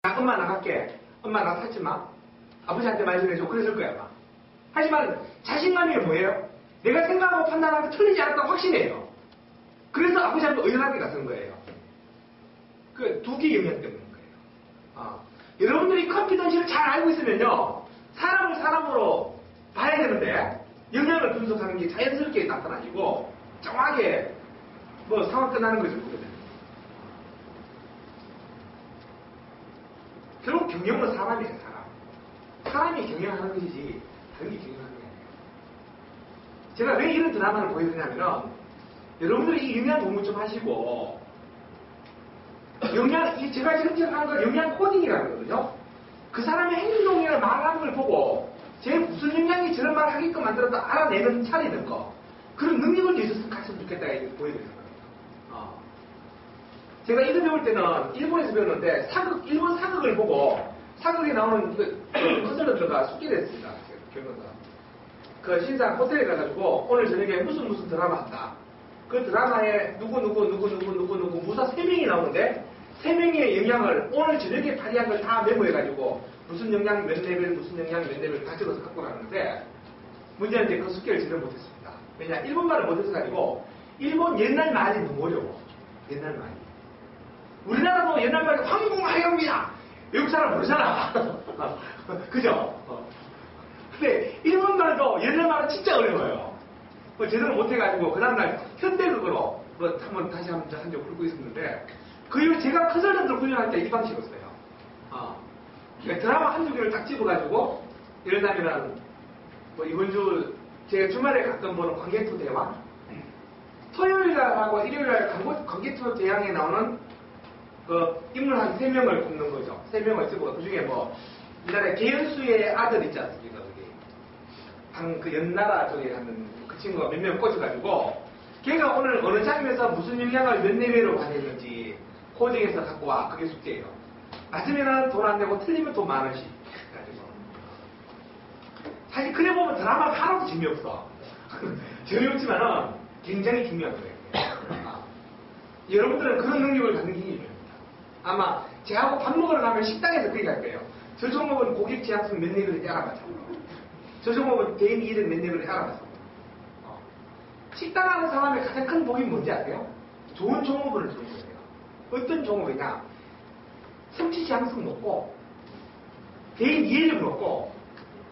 엄마 나갈게. 엄마 나 타지 마. 아버지한테 말씀해줘. 그랬을 거야 아마. 하지만 자신감이 뭐예요? 내가 생각하고 판단하고 틀리지 않았다고 확신해요. 그래서 아버지한테 의연하게 나선 거예요. 그 두 개 영향 때문인 거예요. 여러분들이 컨피던시를 잘 알고 있으면요. 사람을 사람으로 봐야 되는데 영향을 분석하는 게 자연스럽게 나타나지고 정확하게 뭐 상황 끝나는 거죠. 결국 경영은 사람이에요. 사람이 경영하는 것이지 다른 게 경영하는 게 아니에요. 제가 왜 이런 드라마를 보여드리냐면 여러분들이 이 영양 공부 좀 하시고 제가 지금 하는 걸 영양 코딩이라고 하거든요. 그 사람의 행동이나 말하는 걸 보고 제 무슨 영양이 저런 말을 하게끔 만들어서 알아내는 차리는 거 그런 능력을 뒤에서 갔으면 좋겠다 이렇게 보여드리는 거예요. 제가 이거 배울 때는 일본에서 배웠는데 일본 사극을 보고 사극에 나오는 컨설턴트가 숙제를 했습니다. 그 신상 호텔에 가가지고 오늘 저녁에 무슨 드라마 한다. 그 드라마에 누구 무사 3명이 나오는데 3명의 영향을 오늘 저녁에 발휘한 걸 다 메모해가지고 무슨 영향 몇 레벨 무슨 영향 몇 레벨 다 적어서 갖고 가는데 문제는 이제 그 숙제를 제대로 못했습니다. 왜냐 일본말을 못해서 가지고 일본 옛날 말이 너무 어려워. 옛날 말이. 우리나라도 옛날 말이 황궁하영이야. 외국 사람 모르잖아. 그죠? 근데 일본 말도 옛날 말은 진짜 어려워요. 제대로 못해가지고 그 다음날 현대극으로 한번 다시 한 적 풀고 있었는데 그 이후 제가 컨설턴트를 훈련할 때 이 방식이었어요. 그러니까 드라마 한두 개를 딱 집어가지고 예를 들면 뭐 이번 주 제가 주말에 가끔 보는 관객투 대왕 토요일날하고 일요일날 관객투 대왕에 나오는 그 인물 한 3명을 꼽는 거죠. 3명을 집어 그 중에 뭐 옛날에 개연수의 아들 있지 않습니까? 그 연나라 쪽에 하는 그 친구가 몇 명 꽂혀가지고 걔가 오늘 어느 장면에서 무슨 영향을 몇 레벨로 받았는지 코딩해서 갖고 와. 그게 숙제예요. 맞으면 돈 안 내고 틀리면 돈 10,000원씩 가지고. 사실 그래 보면 드라마가 하나도 재미없어. 재미없지만은 굉장히 중요한 거예요. 여러분들은 그런 능력을 갖는 게 중요합니다. 아마 제하고 밥 먹으러 가면 식당에서 그렇게 할 거예요. 저 종목은 고객 지향성 몇 레벨인지 알아봤죠. 저 종목은 개인 이득 몇 레벨인지 알아봤어. 식당 하는 사람의 가장 큰 복이 뭔지 아세요? 좋은 종목을 주는 거예요. 어떤 종목이냐? 성취 지향성 높고 개인 이해력 높고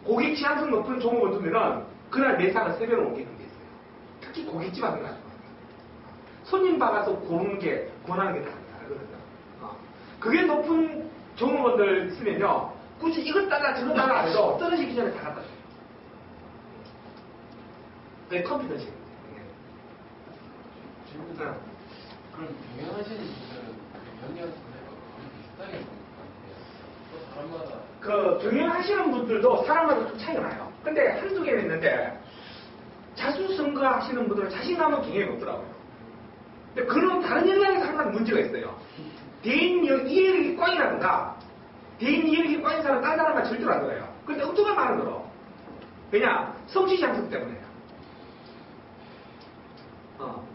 고객 지향성 높은 종목을 두면은 그날 매상을 3배로 옮기는 게 있어요. 특히 고깃집 하는 거 아니에요. 손님 받아서 고르는 게 권하는 게 다르거든요. 그게 높은 종목원들 쓰면요 굳이 이것 따라 저것 따라 안 해도 떨어지기 전에 다 갖다 줘요. 그게 컴퓨터식. 그럼 경영하시는 분들은 경영 분야가 거의 비슷하게 보는 것 같아요. 또 사람마다 그 경영하시는 분들도 사람마다 좀 차이가 나요. 근데 한두 개는 있는데 자수성가 하시는 분들은 자신감은 굉장히 높더라고요. 근데 그런 다른 영역에서 항상 문제가 있어요. 대인 이해력이 꽝이라든가 대인 이해력이 꽝인 사람은 다른 사람과 절대로 안 들어요. 근데 엄청난 말을 들어. 왜냐? 성취 장성 때문에요.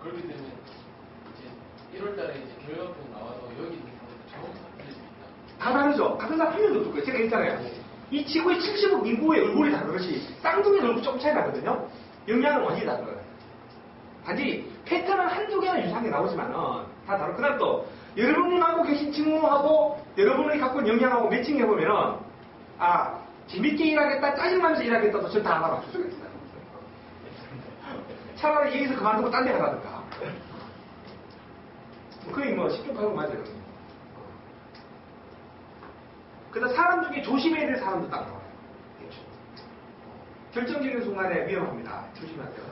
그렇기 때문에 이제 1월달에 이제 경영학원 나와서 여기 있는 사람들 전부 다 틀릴 수 있다. 다 다르죠. 같은 사람 한 명도 없을 거예요. 제가 했잖아요. 이 지구의 70억 인구의 얼굴이 다른 것이 쌍둥이 얼굴 조금 차이 나거든요. 영향은 완전히 다른 거예요. 단지 패턴은 한두 개는 유사하게 나오지만은 다 다르고 그다음 또 여러분이 갖고 계신 직무하고 여러분이 갖고 있는 영향하고 매칭해보면은 재밌게 일하겠다 짜증나면서 일하겠다도 전 다 알아맞출 수가 있어요. 차라리 여기서 그만두고 딴 데 가라든가. 거의 뭐 10분 가고 맞아요. 그다음 사람 중에 조심해야 될 사람도 딱 나와요. 결정적인 순간에 위험합니다. 조심하세요.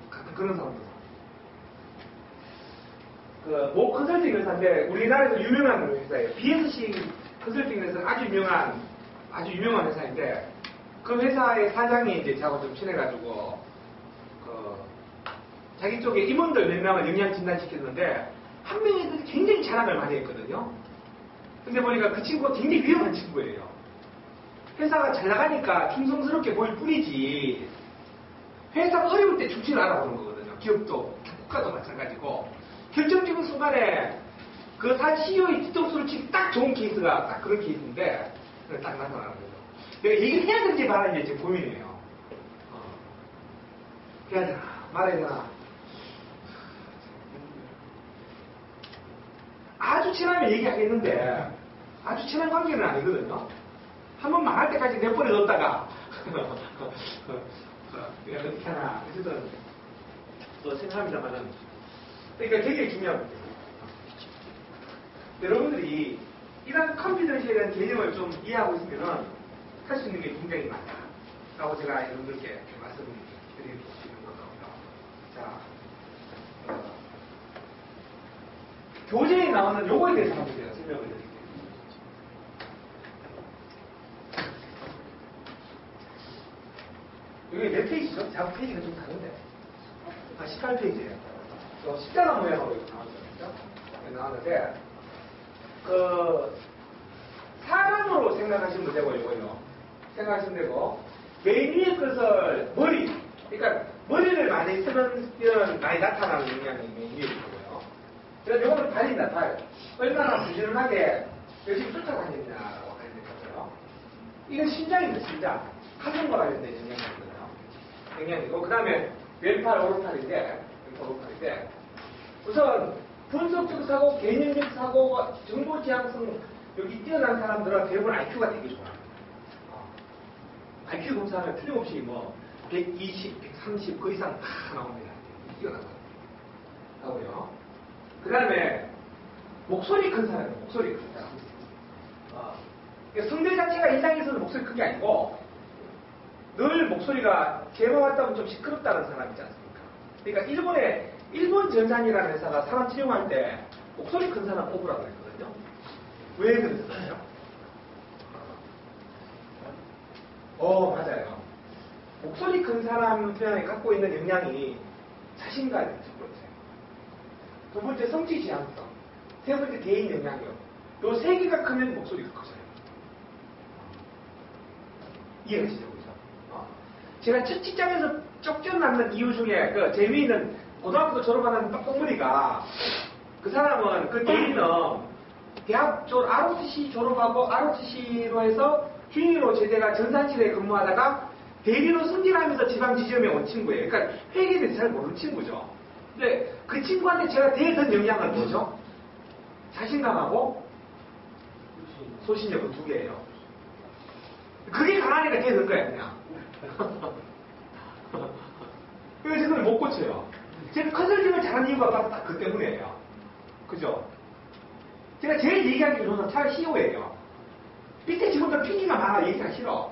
가끔 그런 사람도. 모 컨설팅 회사인데 우리나라에서 유명한 회사예요. BSC 컨설팅 회사는 아주 유명한 회사인데 그 회사의 사장이 이제 저하고 좀 친해가지고 자기 쪽에 임원들 몇 명을 영양 진단시켰는데 한 명이 굉장히 자랑을 많이 했거든요. 근데 보니까 그 친구가 굉장히 위험한 친구예요. 회사가 잘 나가니까 충성스럽게 보일 뿐이지 회사가 어려울 때 중심을 알아보는 거거든요. 기업도 국가도 마찬가지고 결정적인 순간에 그 CEO의 뒤통수를 치기 딱 좋은 케이스가 딱 그런 케이스인데, 딱 나타나는 거죠. 내가 얘기를 해야 되는지 말아야 되는지 지금 고민이에요. 해야 되나, 말해야 되나. 아주 친하면 얘기하겠는데, 아주 친한 관계는 아니거든요. 한번 망할 때까지 몇 번에 넣었다가, 어떻게 하나, 어쨌든, 또 생각합니다만은, 그러니까 되게 중요한 거예요. 여러분들이 이런 컴퓨터에 대한 개념을 좀 이해하고 있으면 할 수 있는 게 굉장히 많다. 라고 제가 여러분들께 말씀드릴 수 있는 거거든요. 자, 교재에 나오는 요거에 대해서 한번 제가 설명을 드릴게요. 이게 몇 페이지죠? 작업 페이지가 좀 다른데. 18페이지예요. 십자가 모양으로 이렇게 나왔죠. 나왔는데, 사람으로 생각하시면 되고, 이거요. 생각하시면 되고, 맨 위에 것을 머리, 그러니까 머리를 많이 쓰는 뼈는 많이 나타나는 영향이 맨 위에 있고요. 그래서 이거는 발이다, 발. 얼마나 부지런하게 열심히 쫓아다녔냐라고 하는 거고요. 이건 심장입니다, 심장. 가슴과 관련된 영향이거든요. 영향이고, 그 다음에 왼팔, 오른팔인데, 우선 분석적 사고, 개념적 사고, 정보 지향성 여기 뛰어난 사람들은 대부분 IQ가 되게 좋아요. IQ 검사하면 틀림없이 120, 130, 그 이상 다 나옵니다. 뛰어난 사람. 하고요. 그 다음에 목소리 큰 사람이에요. 목소리 큰 사람. 성대 자체가 인상에서는 목소리 큰 게 아니고 늘 목소리가 제가 왔다 보면 좀 시끄럽다는 사람 있지 않습니까? 그러니까 일본 전산이라는 회사가 사람 채용할 때 목소리 큰 사람 뽑으라고 했거든요. 왜 그랬을까요? 맞아요. 목소리 큰 사람이 갖고 있는 역량이 자신감이 첫 번째. 두 번째 성취 지향성. 세 번째 개인 역량력. 요 세 개가 크면 목소리가 커져요. 이해하시죠? 그죠? 제가 첫 직장에서 쫓겨났는 이유 중에 재미있는 고등학교 졸업하는 빡빡머리가 그 사람은 그 대리는 대학 ROTC 졸업하고 ROTC로 해서 중위로 제대가 전산실에 근무하다가 대리로 승진하면서 지방 지점에 온 친구예요. 그러니까 회계에 대해서 잘 모르는 친구죠. 근데 그 친구한테 제가 대던 영향은 뭐죠? 자신감하고 소신력은 두 개예요. 그게 강하니까 대던 거야, 그냥. 그래서 저는 못 고쳐요. 제가 컨설팅을 잘하는 이유가 바로 딱 그 때문이에요. 그죠? 제가 제일 얘기하기 좋은 차라리 CEO예요. 밑에 직원들 핑계가 많아, 얘기하기 싫어.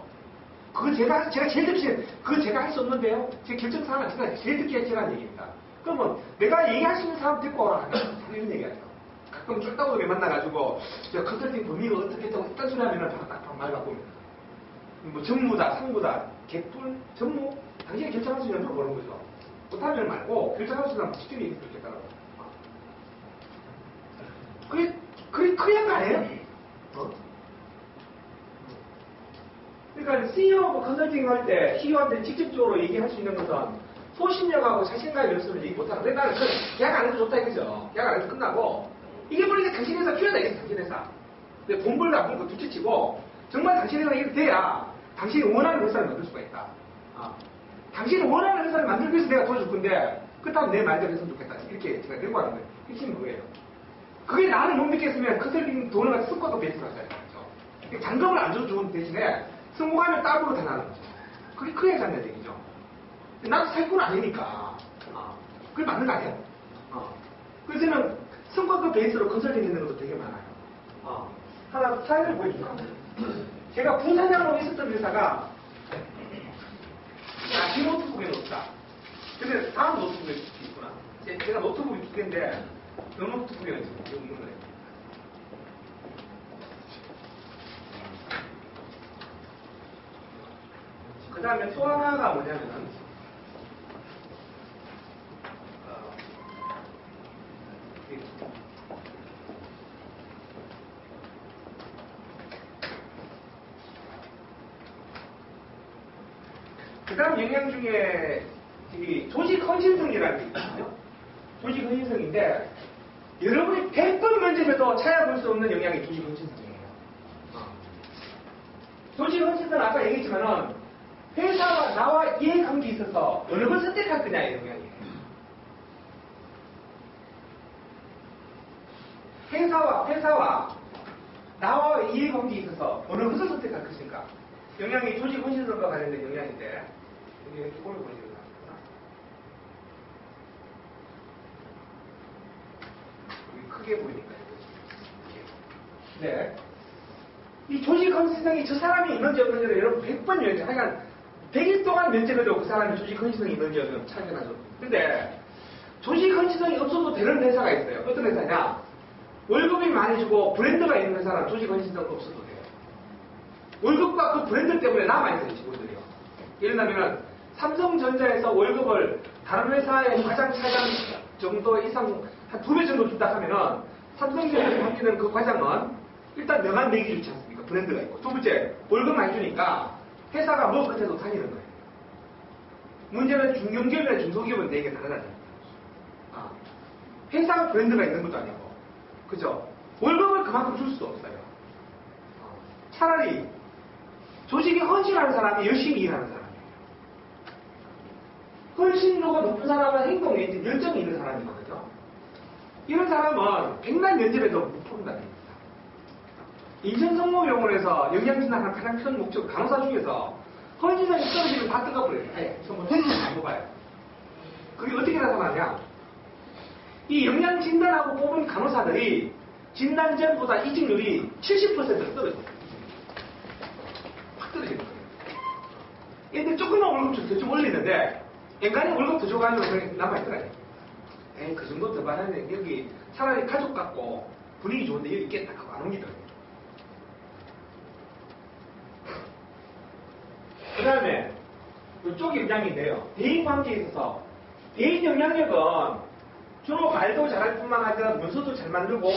그거 제가 제일 듣기, 그거 제가 할 수 없는데요? 제 결정사항은 제가 제일 듣기 싫어하는 얘기입니다. 그러면 내가 얘기할 수 있는 사람 데리고 오라. 이런 얘기 하죠. 가끔 쫄따구게 만나가지고, 저 컨설팅 범위가 어떻게 했다고 이딴 소리 하면은 말 바꿉니다. 전무다, 상무다, 개뿔, 전무, 당신이 결정할 수 있는 걸 보는 거죠. 못하면 말고, 결정할 수 있는 시키는 얘기 듣겠다라고. 그게 큰일 아니에요? 그러니까 CEO 컨설팅 할 때 CEO한테 직접적으로 얘기할 수 있는 것은 소신력하고 자신감이 없으면 얘기 못하는 거예요. 나는 계약 안 해도 좋다 이거죠. 계약 안 해도 끝나고. 이게 보니까 당신 회사 필요하다 이거죠, 당신 회사. 근데 돈벌 나쁜 거 둘째치고 정말 당신 회사가 이렇게 돼야 당신이 원하는 회사를 만들 수가 있다. 당신이 원하는 회사를 만들기 위해서 내가 도와줄 건데 그렇다면 내 말대로 했으면 좋겠다. 이렇게 제가 들고 하는 거예요. 핵심은 그거예요. 그게 나를 못 믿겠으면 컨설팅 돈을 가지고 성과도 베이스로 하셔야 되죠. 잔금을 안 줘도 좋은 대신에 성공하면 따로 다 나는 거죠. 그게 크게 잡는 얘기죠. 나도 살꾼 아니니까. 그게 맞는 거 아니에요? 그래서 저는 성과급 베이스로 컨설팅 있는 것도 되게 많아요. 하나 사례를 보여줄까? 제가 부사장으로 있었던 회사가 이 노트북에 넣었다. 근데 다음 노트북에 있구나. 제가 노트북이 두 개인데 이 노트북에는 지금 없는 거예요. 그 다음에 또 하나가 뭐냐면은 그 다음 영향 중에 이 조직 헌신성이라는 게 있거든요. 조직 헌신성인데 여러분이 100번 어떤 면접에도 찾아볼 수 없는 영향이 조직 헌신성이에요. 조직 헌신성은 아까 얘기했지만은 회사와 나와 이해관계에 있어서 어느 걸 선택할 거냐의 영향이에요. 회사와 나와 이해관계에 있어서 어느 것을 선택할 것인가. 영향이 조직 헌신성과 관련된 영향인데 여기 이렇게 꼴을 보시는 겁니다. 여기 크게 보이니까요. 네. 이 조직 헌신성이 저 사람이 있는지 없는지를 여러분 100번 연습, 하여간 100일 동안 면접해도 그 사람이 조직 헌신성이 있는지 없는지 찾아가죠. 근데 조직 헌신성이 없어도 되는 회사가 있어요. 어떤 회사냐? 월급이 많이 주고 브랜드가 있는 회사는 조직 헌신성 없어도 돼요. 월급과 그 브랜드 때문에 남아있어요, 직원들이요. 예를 들면 삼성전자에서 월급을 다른 회사의 과장, 차장 정도 이상 한 2배 정도 준다 하면은 삼성전자에서 맡기는 그 과장은 일단 명한 내기 좋지 않습니까? 브랜드가 있고. 두 번째, 월급 많이 주니까 회사가 뭐 끝에도 다니는 거예요. 문제는 중견기업이나 중소기업은 되게 다르다는 거예요. 회사가 브랜드가 있는 것도 아니고. 그죠? 월급을 그만큼 줄 수도 없어요. 차라리 조직에 헌신하는 사람이 열심히 일하는 사람이에요. 헌신도가 높은 사람은 행동에 열정이 있는 사람이거든요. 이런 사람은 백날 면접에도 못 푼다는 겁니다. 인천성모병원에서 영양진단하는 가장 큰 목적 간호사 중에서 헌신성이 떨어지면 다 뜨거버려요. 아예 전부 헌신을 안 뽑아요. 그게 어떻게 나타나냐? 이 영양진단하고 뽑은 간호사들이 진단 전보다 이직률이 70% 떨어져요. 확 떨어지는 거예요. 얘들 조금만 월급 더 좀 올리는데 인간이 월급 더 줘가지고 남아있더라고요. 에이, 그 정도 더 받았는데 여기 차라리 가족 같고 분위기 좋은데 여기 있겠다 하고 안 옵니다. 그 다음에 이쪽 영향인데요. 대인 관계에 있어서 대인 영향력은 주로 말도 잘할 뿐만 아니라 문서도 잘 만들고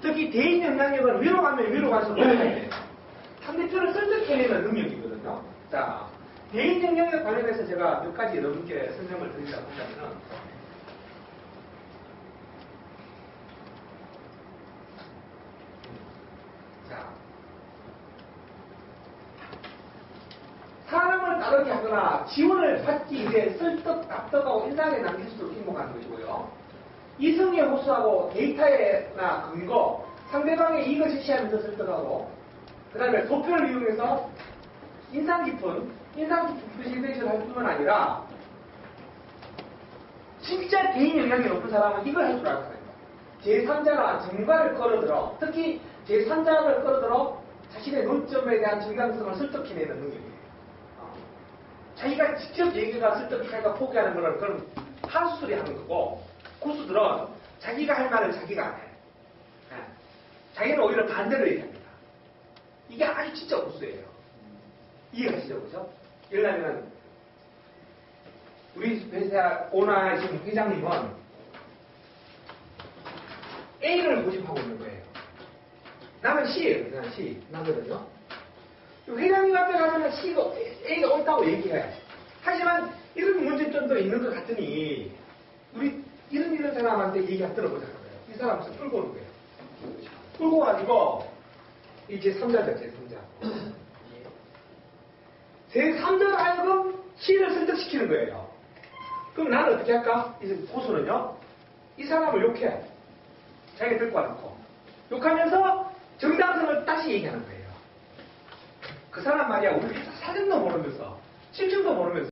특히 대인 영향력은 위로 가면 위로 갈수록 올라가야 돼요. 상대편을 설득해내는 능력이거든요. 자, 대인 영향력 관련해서 제가 몇 가지 여러분께 설명을 드리자고 한다면은 자, 사람을 따르게 하거나 지원을 받기 위해 설득, 납득하고 인상에 남길수록 행복하는 것이고요. 이성에 호소하고 데이터나 근거, 상대방의 이익을 제시하면서 설득하고, 그 다음에 도표를 이용해서 인상 깊은 프레젠테이션을 할 뿐만 아니라 진짜 개인 영향이 높은 사람은 이걸 할 줄 알아야 됩니다. 제3자나 전문가를 끌어들어, 특히 제3자를 끌어들어 자신의 논점에 대한 정당성을 설득해내는 능력이에요. 자기가 직접 얘기가 설득할까 포기하는 거는 그런 하수술이 하는 거고, 고수들은 자기가 할 말을 자기가 안 해. 자기는 오히려 반대로 얘기합니다. 이게 아주 진짜 고수예요. 이해가시죠? 그죠? 예를 들면 우리 회사 오나 지금 회장님은 A를 모집하고 있는 거예요. 나는 C예요. 그냥 C. 나거든요. 회장님 앞에 가면 A가 옳다고 얘기해요. 하지만 이런 문제점도 있는 것 같으니 우리 이런 사람한테 얘기 한 들어보자. 이 사람 무슨 끌고 오는 거예요. 끌고 가지고 이제 제3자죠. 제3자. 제3자로 하여금 C를 설득시키는 거예요. 그럼 나는 어떻게 할까? 이 고수는요. 이 사람을 욕해. 자기가 듣고 와놓고. 욕하면서 정당성을 다시 얘기하는 거예요. 그 사람 말이야. 우리 회사 사정도 모르면서 심층도 모르면서